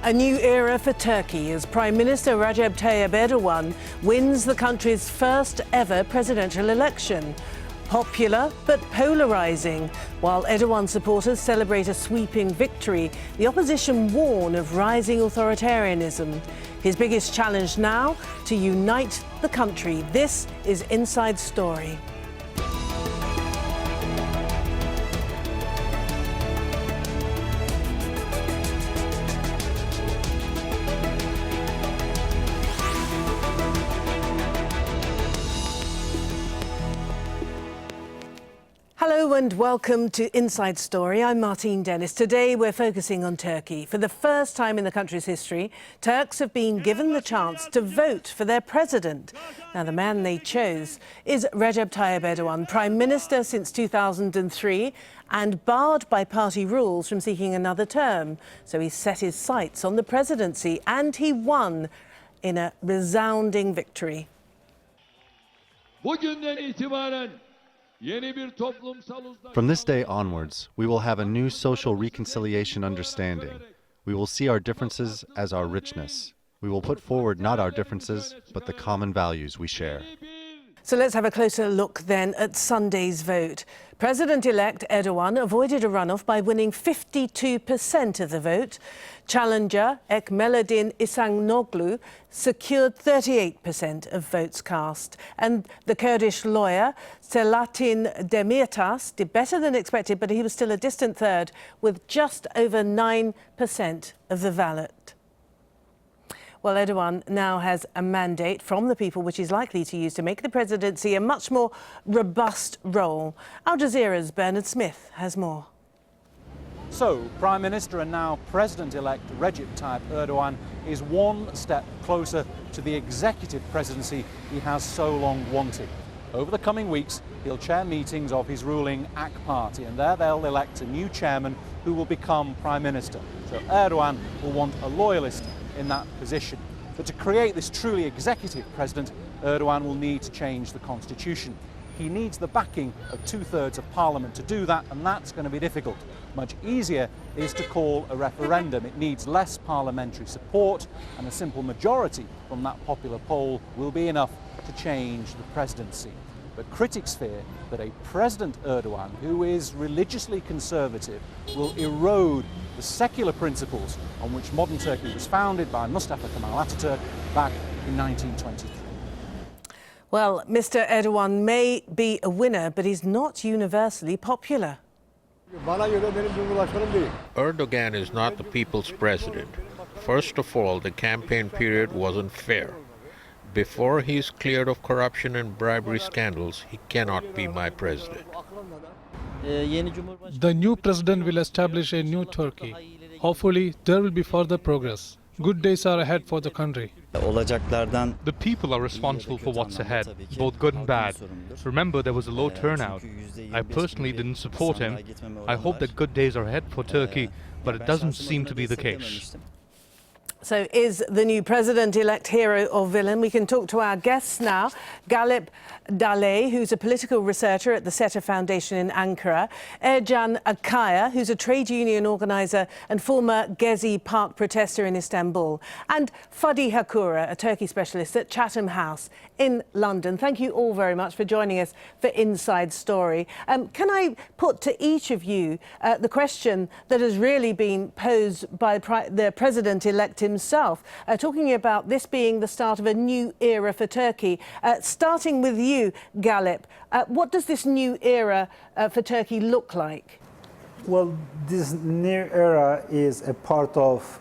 A new era for Turkey as Prime Minister Recep Erdogan wins the country's first ever presidential election. Popular but polarising. While Erdogan supporters celebrate a sweeping victory, the opposition warn of rising authoritarianism. His biggest challenge now, to unite the country. This is Inside Story. Hello and welcome to Inside Story. I'm Martine Dennis. Today we're focusing on Turkey. For the first time in the country's history, Turks have been given the chance to vote for their president. Now, the man they chose is Recep Tayyip Erdogan, Prime Minister since 2003 and barred by party rules from seeking another term. So he set his sights on the presidency and he won in a resounding victory. From this day onwards, we will have a new social reconciliation understanding. We will see our differences as our richness. We will put forward not our differences, but the common values we share. So let's have a closer look then at Sunday's vote. President-elect Erdogan avoided a runoff by winning 52% of the vote. Challenger Ekmelettin İhsanoglu secured 38% of votes cast. And the Kurdish lawyer Selahattin Demirtas did better than expected, but he was still a distant third with just over 9% of the ballot. Well, Erdogan now has a mandate from the people which he's likely to use to make the presidency a much more robust role. Al Jazeera's Bernard Smith has more. So, Prime Minister and now President-elect Recep Tayyip Erdogan is one step closer to the executive presidency he has so long wanted. Over the coming weeks, he'll chair meetings of his ruling AK Party, and there they'll elect a new chairman who will become Prime Minister. So Erdogan will want a loyalist in that position. But to create this truly executive president, Erdogan will need to change the constitution. He needs the backing of 2/3 of parliament to do that, and that's going to be difficult. Much easier is to call a referendum. It needs less parliamentary support, and a simple majority from that popular poll will be enough to change the presidency. But critics fear that a President Erdogan who is religiously conservative will erode the secular principles on which modern Turkey was founded by Mustafa Kemal Atatürk back in 1923. Well, Mr. Erdogan may be a winner, but he's not universally popular. Erdogan is not the people's president. First of all, the campaign period wasn't fair. Before he is cleared of corruption and bribery scandals, he cannot be my president. The new president will establish a new Turkey. Hopefully, there will be further progress. Good days are ahead for the country. The people are responsible for what's ahead, both good and bad. Remember, there was a low turnout. I personally didn't support him. I hope that good days are ahead for Turkey, but it doesn't seem to be the case. So is the new president-elect hero or villain? We can talk to our guests now. Galip Dalay, who's a political researcher at the SETA Foundation in Ankara. Ercan Akkaya, who's a trade union organiser and former Ghazi Park protester in Istanbul. And Fadi Hakura, a Turkey specialist at Chatham House in London. Thank you all very much for joining us for Inside Story. Can I put to each of you the question that has really been posed by the president-elect himself, talking about this being the start of a new era for Turkey. Starting with you, Galip, what does this new era for Turkey look like? Well, this new era is a part of,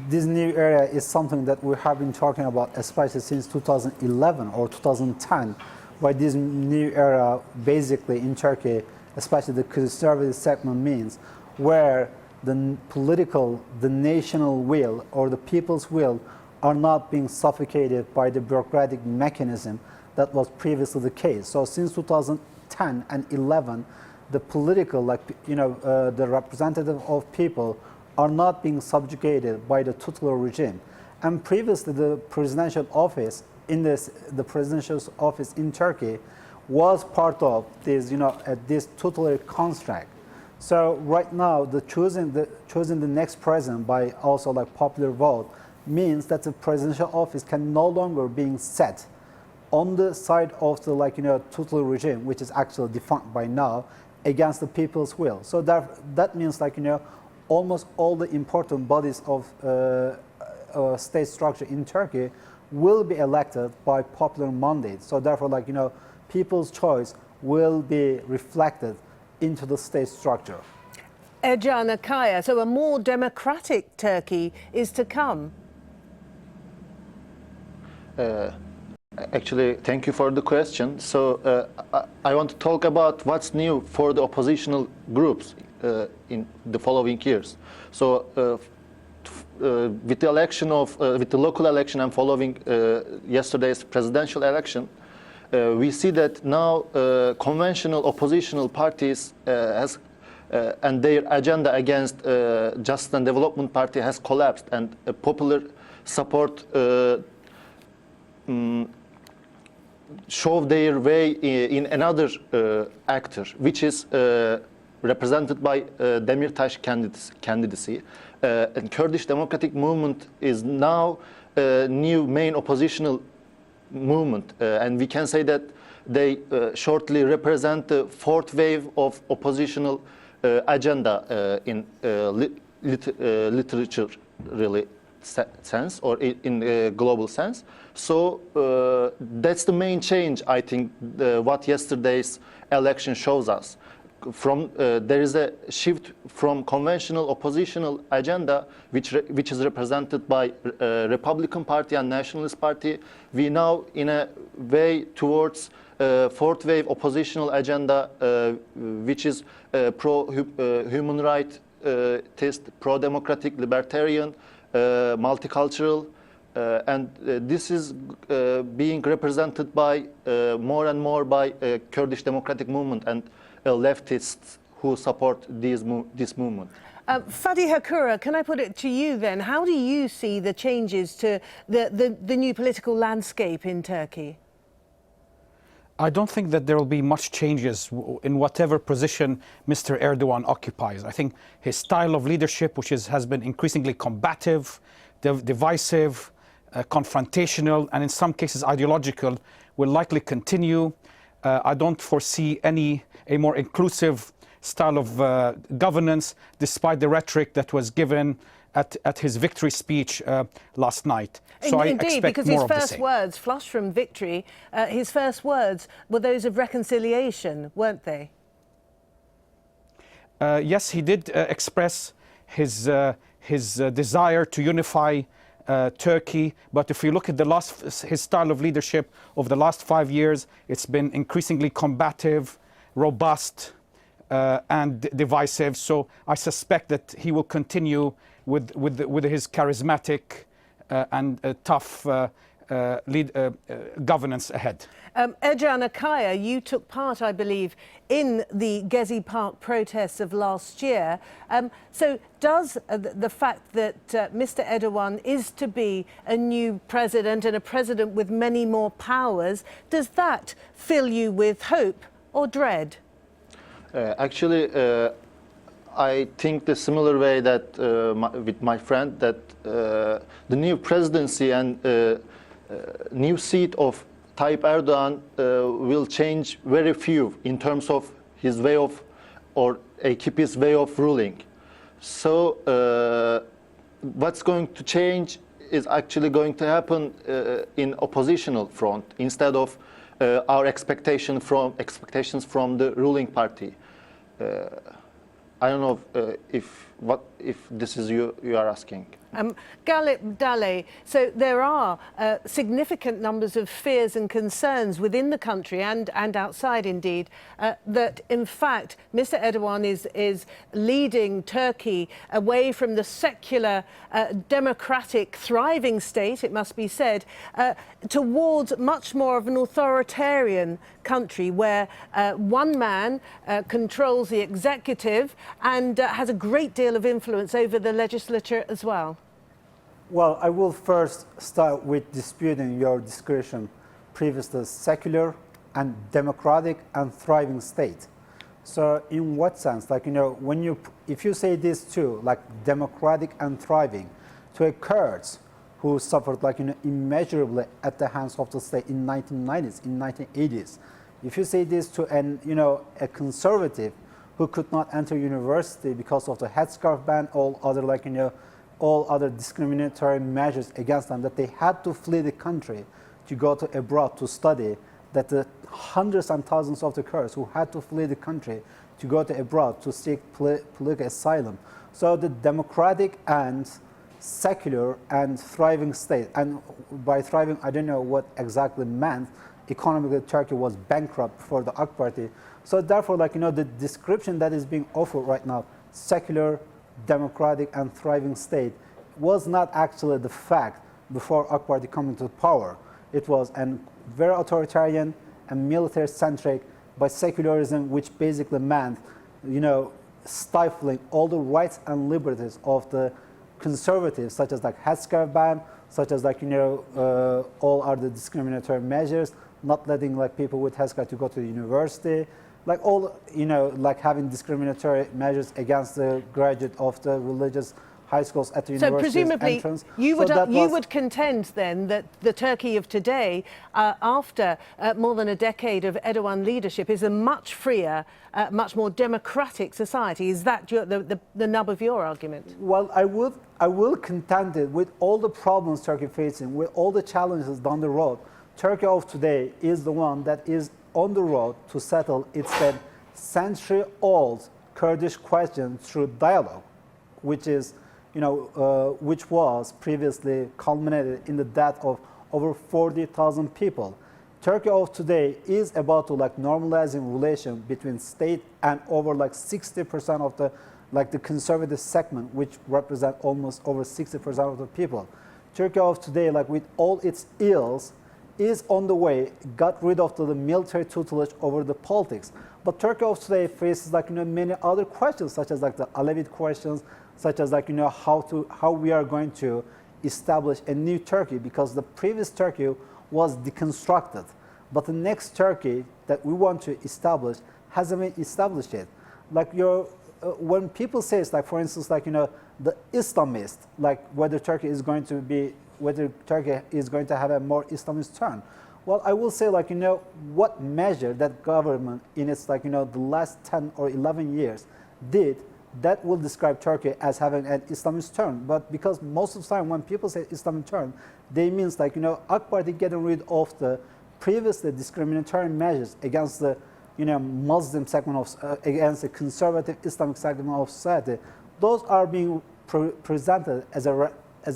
this new era is something that we have been talking about, especially since 2011 or 2010, where this new era basically in Turkey, especially the conservative segment means, where the national will or the people's will are not being suffocated by the bureaucratic mechanism that was previously the case. So since 2010 and 11, the political, the representative of people are not being subjugated by the tutelar regime. And previously, the presidential office in Turkey was part of this, this tutelary construct. So right now, choosing the next president by also like popular vote means that the presidential office can no longer being set on the side of the total regime, which is actually defunct by now, against the people's will. So that means almost all the important bodies of state structure in Turkey will be elected by popular mandate. So therefore, people's choice will be reflected into the state structure. Ercan Akkaya, so a more democratic Turkey is to come. Actually, thank you for the question. So I want to talk about what's new for the oppositional groups in the following years. So with the local election and following yesterday's presidential election, we see that now conventional oppositional parties and their agenda against Justice and Development Party has collapsed, and popular support show their way in another actor, which is represented by Demirtas candidacy. And Kurdish Democratic Movement is now a new main oppositional movement, and we can say that they shortly represent the fourth wave of oppositional agenda in literature really sense, or in global sense. So that's the main change, I think, what yesterday's election shows us. There is a shift from conventional oppositional agenda, which is represented by Republican Party and Nationalist Party. We now in a way towards fourth wave oppositional agenda, which is pro-human rightist, pro-democratic, libertarian, multicultural, and this is being represented by more and more by Kurdish Democratic Movement and leftists who support this movement. Fadi Hakura, can I put it to you then? How do you see the changes to the new political landscape in Turkey? I don't think that there will be much changes in whatever position Mr. Erdogan occupies. I think his style of leadership, which has been increasingly combative, divisive, confrontational, and in some cases ideological, will likely continue. I don't foresee a more inclusive style of governance, despite the rhetoric that was given at his victory speech last night. So I expect because more his of the first same. words, flush from victory, his first words were those of reconciliation, weren't they? Yes, he did express his desire to unify Turkey, but if you look at his style of leadership over the last 5 years, it's been increasingly combative, robust, and divisive. So I suspect that he will continue with his charismatic and tough governance ahead. Ercan Akkaya, you took part, I believe, in the Ghazi Park protests of last year. So does the fact that Mr. Erdogan is to be a new president and a president with many more powers, does that fill you with hope or dread? Actually, I think the similar way that with my friend, that the new presidency and new seat of Tayyip Erdogan will change very few in terms of his way of, or AKP's way of ruling. So what's going to change is actually going to happen in oppositional front instead of our expectations from the ruling party. I don't know if this is you are asking. Galip Dalay, so there are significant numbers of fears and concerns within the country and outside indeed, that in fact Mr. Erdogan is leading Turkey away from the secular, democratic, thriving state, it must be said, towards much more of an authoritarian country where one man controls the executive and has a great deal of influence over the legislature as well. Well, I will first start with disputing your description, previous to secular and democratic and thriving state. So in what sense? Like, if you say these two, like democratic and thriving, to a Kurds who suffered like, immeasurably at the hands of the state in 1990s, in 1980s, if you say this to an, a conservative who could not enter university because of the headscarf ban, all other like, all other discriminatory measures against them, that they had to flee the country to go to abroad to study, that the hundreds and thousands of the Kurds who had to flee the country to go to abroad to seek political asylum. So the democratic and secular and thriving state, and by thriving, I don't know what exactly meant. Economically, Turkey was bankrupt for the AK Party. So therefore, like, the description that is being offered right now, secular, democratic and thriving state, was not actually the fact before AK Party coming to power. It was a very authoritarian and military-centric by secularism, which basically meant, stifling all the rights and liberties of the conservatives, such as like headscarf ban, such as like, all other discriminatory measures, not letting like people with headscarf to go to the university, like all, like having discriminatory measures against the graduate of the religious high schools at the university presumably entrance. You would contend then that the Turkey of today, after more than a decade of Erdogan leadership, is a much freer, much more democratic society. Is that the nub of your argument? Well, I will contend it with all the problems Turkey facing, with all the challenges down the road. Turkey of today is the one that is on the road to settle its century-old Kurdish question through dialogue, which is, which was previously culminated in the death of over 40,000 people. Turkey of today is about to like normalizing relation between state and over like 60% of the conservative segment, which represent almost over 60% of the people. Turkey of today, like with all its ills, is on the way, got rid of the military tutelage over the politics. But Turkey of today faces like many other questions, such as like the Alevite questions, such as like how we are going to establish a new Turkey, because the previous Turkey was deconstructed. But the next Turkey that we want to establish hasn't been established yet. Like when people say, like for instance, like the Islamist, like whether Turkey is going to have a more Islamist turn. Well, I will say, like, what measure that government in its, like, the last 10 or 11 years did that will describe Turkey as having an Islamist turn. But because most of the time when people say Islamic turn, they means like, AK Party getting rid of the previously discriminatory measures against the, Muslim segment of, against the conservative Islamic segment of society. Those are being presented as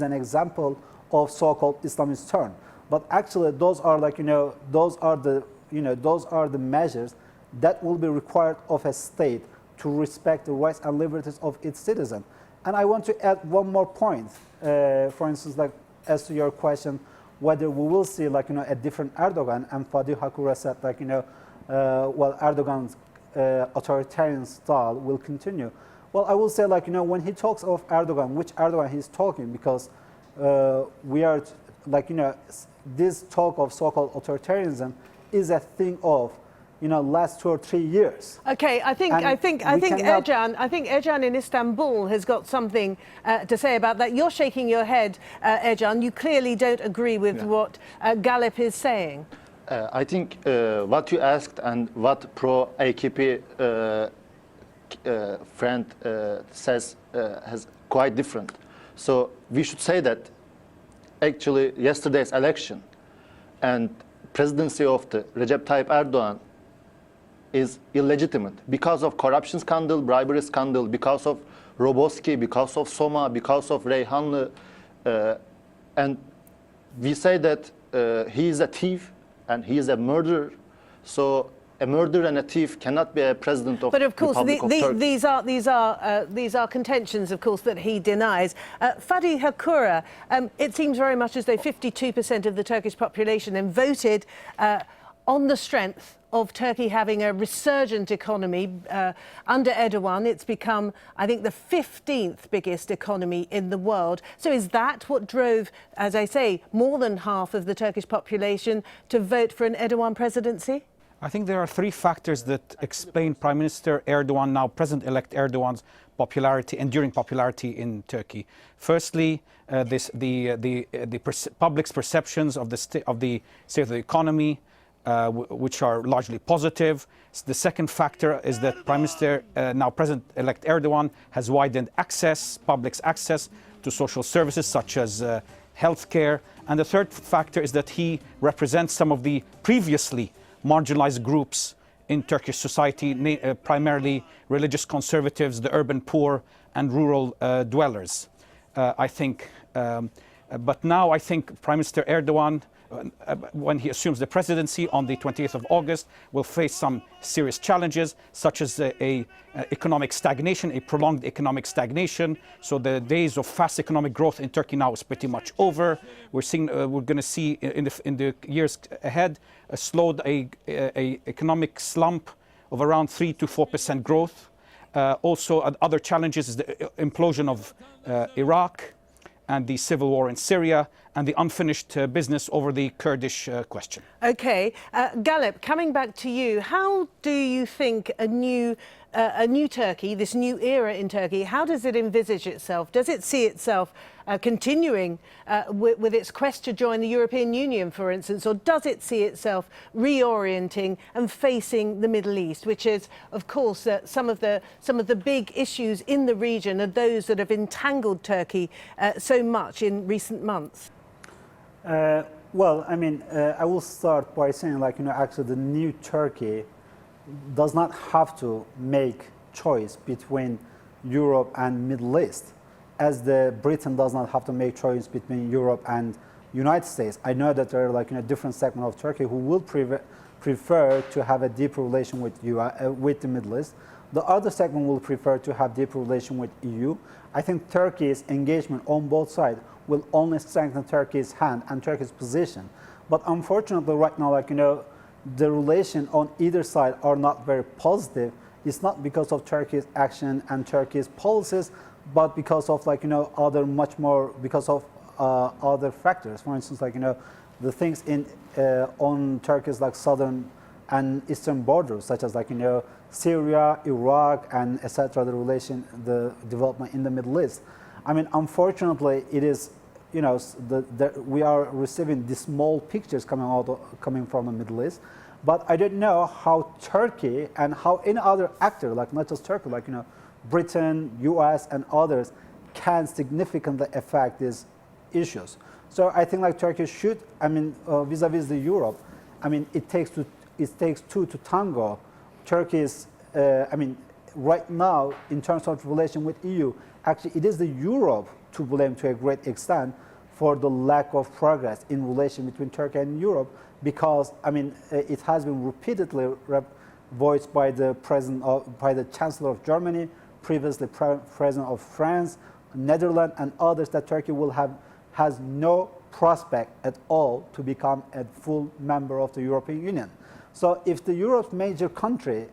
an example of so-called Islamist turn, but actually those are like those are the measures that will be required of a state to respect the rights and liberties of its citizens. And I want to add one more point. For instance, like as to your question, whether we will see like a different Erdogan, and Fadi Hakura said like well, Erdogan's authoritarian style will continue. Well, I will say like when he talks of Erdogan, which Erdogan he's talking, because we are like this talk of so-called authoritarianism is a thing of last 2 or 3 years. Okay, I think Ercan in Istanbul has got something to say about that. You're shaking your head, Ercan. You clearly don't agree with what Galip is saying. I think what you asked and what pro-AKP friend says has quite different. So we should say that actually yesterday's election and presidency of the Recep Tayyip Erdogan is illegitimate because of corruption scandal, bribery scandal, because of Roboski, because of Soma, because of Reyhanlı, and we say that he is a thief and he is a murderer. So a murderer and a thief cannot be a president of the Republic of Turkey. These are contentions, of course, that he denies. Fadi Hakura, it seems very much as though 52% of the Turkish population then voted on the strength of Turkey having a resurgent economy. Under Erdogan, it's become, I think, the 15th biggest economy in the world. So is that what drove, as I say, more than half of the Turkish population to vote for an Erdogan presidency? I think there are three factors that explain Prime Minister Erdogan, now President-elect Erdogan's popularity, enduring popularity in Turkey. Firstly, public's perceptions of the state of the economy, which are largely positive. The second factor is that Prime Minister, now President-elect Erdogan, has widened public's access to social services such as healthcare. And the third factor is that he represents some of the previously marginalized groups in Turkish society, primarily religious conservatives, the urban poor, and rural dwellers. I think, but now I think Prime Minister Erdogan, when he assumes the presidency on the 20th of August, will face some serious challenges, such as economic stagnation, a prolonged economic stagnation. So the days of fast economic growth in Turkey now is pretty much over. We're going to see in the years ahead a economic slump of around 3 to 4% growth. Also, other challenges is the implosion of Iraq and the civil war in Syria, and the unfinished business over the Kurdish question. Okay, Galip, coming back to you, how do you think a new Turkey, this new era in Turkey, how does it envisage itself? Does it see itself continuing with its quest to join the European Union, for instance, or does it see itself reorienting and facing the Middle East, which is, of course, some of the big issues in the region are those that have entangled Turkey so much in recent months? Well, I mean, I will start by saying, like, actually the new Turkey does not have to make choice between Europe and Middle East, as Britain does not have to make choice between Europe and United States. I know that there are, like, different segment of Turkey who will prefer to have a deeper relation with the Middle East. The other segment will prefer to have deeper relation with EU. I think Turkey's engagement on both sides will only strengthen Turkey's hand and Turkey's position. But unfortunately, right now, like, the relation on either side are not very positive. It's not because of Turkey's action and Turkey's policies, but because of, like, because of other factors. For instance, like, the things on Turkey's, like, southern and eastern borders, such as, like, Syria, Iraq, and etc. The development in the Middle East. I mean, unfortunately, it is, we are receiving these small pictures coming from the Middle East, but I don't know how Turkey and how any other actor, like not just Turkey, like, Britain, US, and others, can significantly affect these issues. So I think, like, Turkey should, I mean, vis-a-vis the Europe, I mean, it takes two to tango. Turkey is, I mean, right now, in terms of relation with EU, actually, it is the Europe to blame to a great extent for the lack of progress in relation between Turkey and Europe, because, I mean, it has been repeatedly voiced by the Chancellor of Germany, previously President of France, Netherlands, and others, that Turkey has no prospect at all to become a full member of the European Union. So if the Europe's major country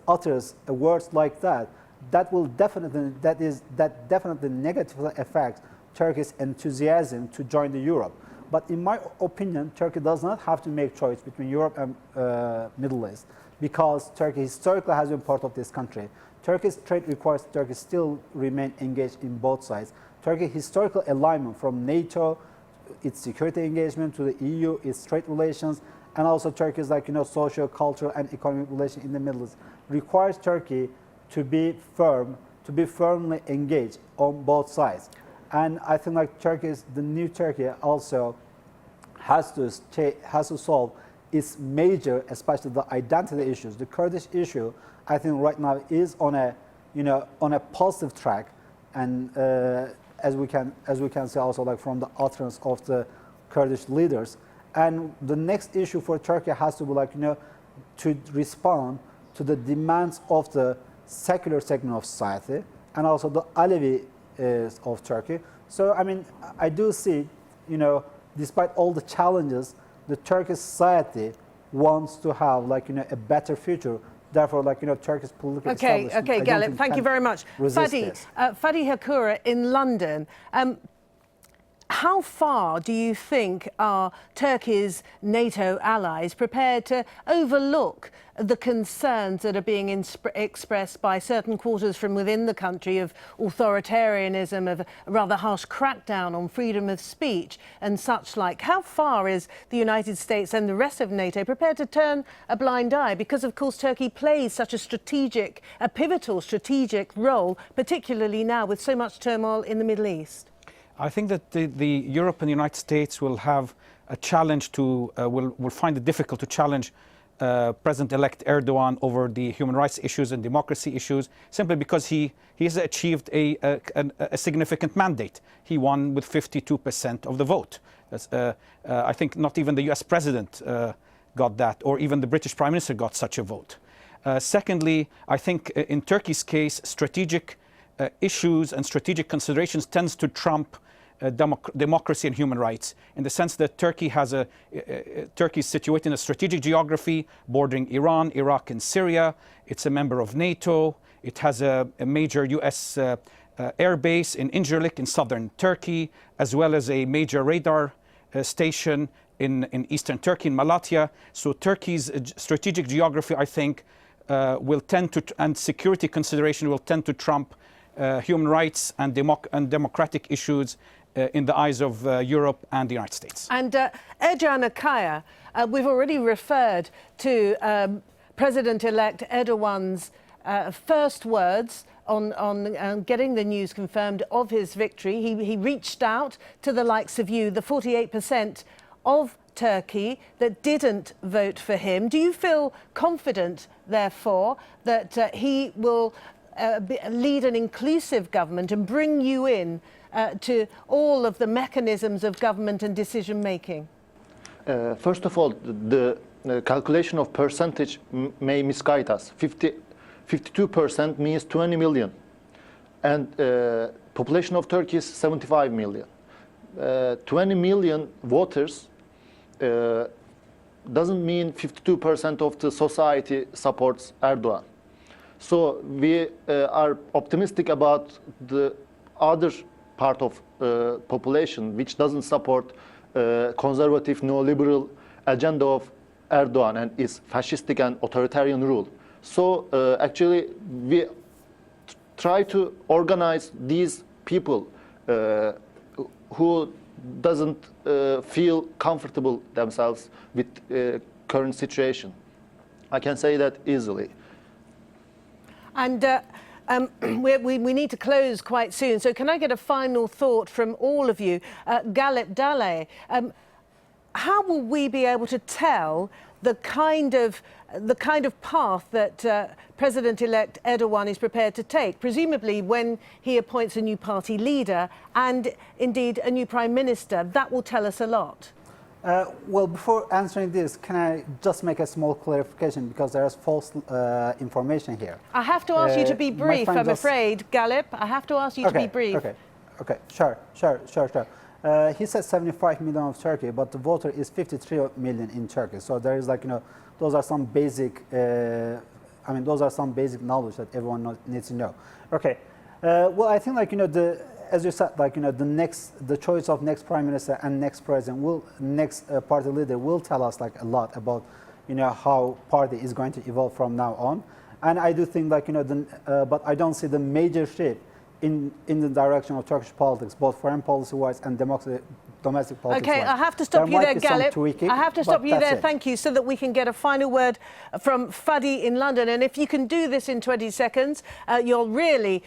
utters words like that, that definitely negatively affects Turkey's enthusiasm to join the Europe. But in my opinion, Turkey does not have to make choice between Europe and Middle East, because Turkey historically has been part of this country. Turkey's trade requires Turkey still remain engaged in both sides. Turkey's historical alignment from NATO, its security engagement, to the EU, its trade relations, and also Turkey's, like, social, cultural, and economic relations in the Middle East requires Turkey to be firmly engaged on both sides. And I think, like, the new Turkey also has to solve its major, especially the identity issues. The Kurdish issue, I think, right now is on a positive track, and as we can see also, like, from the utterance of the Kurdish leaders. And the next issue for Turkey has to be, like, to respond to the demands of the secular segment of society and also the Alevi of Turkey. So, I mean, I do see, despite all the challenges, the Turkish society wants to have, like, a better future. Therefore, like, Turkish political establishment. Okay, Galip, thank you very much. Fadi Hakura in London. how far do you think are Turkey's NATO allies prepared to overlook the concerns that are being expressed by certain quarters from within the country of authoritarianism, of a rather harsh crackdown on freedom of speech and such like? How far is the United States and the rest of NATO prepared to turn a blind eye? Because, of course, Turkey plays such a pivotal strategic role, particularly now with so much turmoil in the Middle East. I think that the Europe and the United States will have a challenge to, will find it difficult to challenge President-elect Erdogan over the human rights issues and democracy issues, simply because he has achieved a significant mandate. He won with 52% of the vote. I think not even the US president got that, or even the British Prime Minister got such a vote. Secondly, I think in Turkey's case, strategic issues and strategic considerations tends to trump democracy and human rights, in the sense that Turkey is situated in a strategic geography bordering Iran, Iraq, and Syria. It's a member of NATO. It has a major US air base in Incirlik in southern Turkey, as well as a major radar station in eastern Turkey, in Malatya. So Turkey's strategic geography, I think, will tend to, and security consideration will tend to trump human rights and democratic issues in the eyes of Europe and the United States. And Ercan Akkaya, we've already referred to President-elect Erdogan's first words on getting the news confirmed of his victory. He reached out to the likes of you, the 48% of Turkey that didn't vote for him. Do you feel confident, therefore, that he will lead an inclusive government and bring you in to all of the mechanisms of government and decision making? First of all, the calculation of percentage may misguide us. 52% means 20 million, and population of Turkey is 75 million. 20 million voters doesn't mean 52% of the society supports Erdogan. So we are optimistic about the other part of population which doesn't support conservative neoliberal agenda of Erdogan and its fascistic and authoritarian rule. So actually we try to organize these people who doesn't feel comfortable themselves with current situation. I can say that easily. And we need to close quite soon. So can I get a final thought from all of you? Galip Dalay, how will we be able to tell the kind of path that President-elect Erdogan is prepared to take, presumably when he appoints a new party leader and indeed a new prime minister? That will tell us a lot. Well, before answering this, can I just make a small clarification, because there is false information here. I have to ask you to be brief, I'm afraid, Galip. I have to ask you to be brief. Okay, sure. He said 75 million of Turkey, but the voter is 53 million in Turkey. So there is those are some basic, those are some basic knowledge that everyone needs to know. Okay, well, I think as you said, the choice of next prime minister and next president next party leader will tell us a lot about, how party is going to evolve from now on. And I do think but I don't see the major shift in the direction of Turkish politics, both foreign policy-wise and domestic politics. Okay, I have to stop you there, Galip. I have to stop you there, thank you, so that we can get a final word from Fadi in London. And if you can do this in 20 seconds, you'll really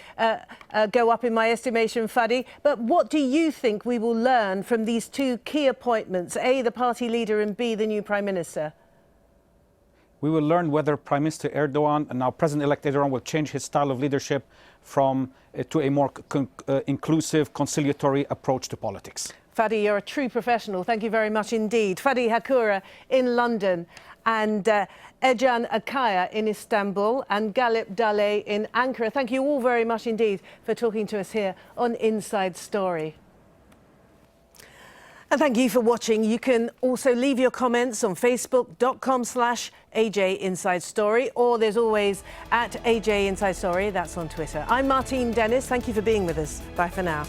go up in my estimation, Fadi. But what do you think we will learn from these two key appointments, A, the party leader, and B, the new Prime Minister? We will learn whether Prime Minister Erdogan, and now President-elect Erdogan, will change his style of leadership to a more inclusive, conciliatory approach to politics. Fadi, you're a true professional. Thank you very much indeed. Fadi Hakura in London, and Ercan Akkaya in Istanbul, and Galip Dalay in Ankara. Thank you all very much indeed for talking to us here on Inside Story. And thank you for watching. You can also leave your comments on facebook.com/AJ Inside Story, or there's always @AJ Inside Story. That's on Twitter. I'm Martine Dennis. Thank you for being with us. Bye for now.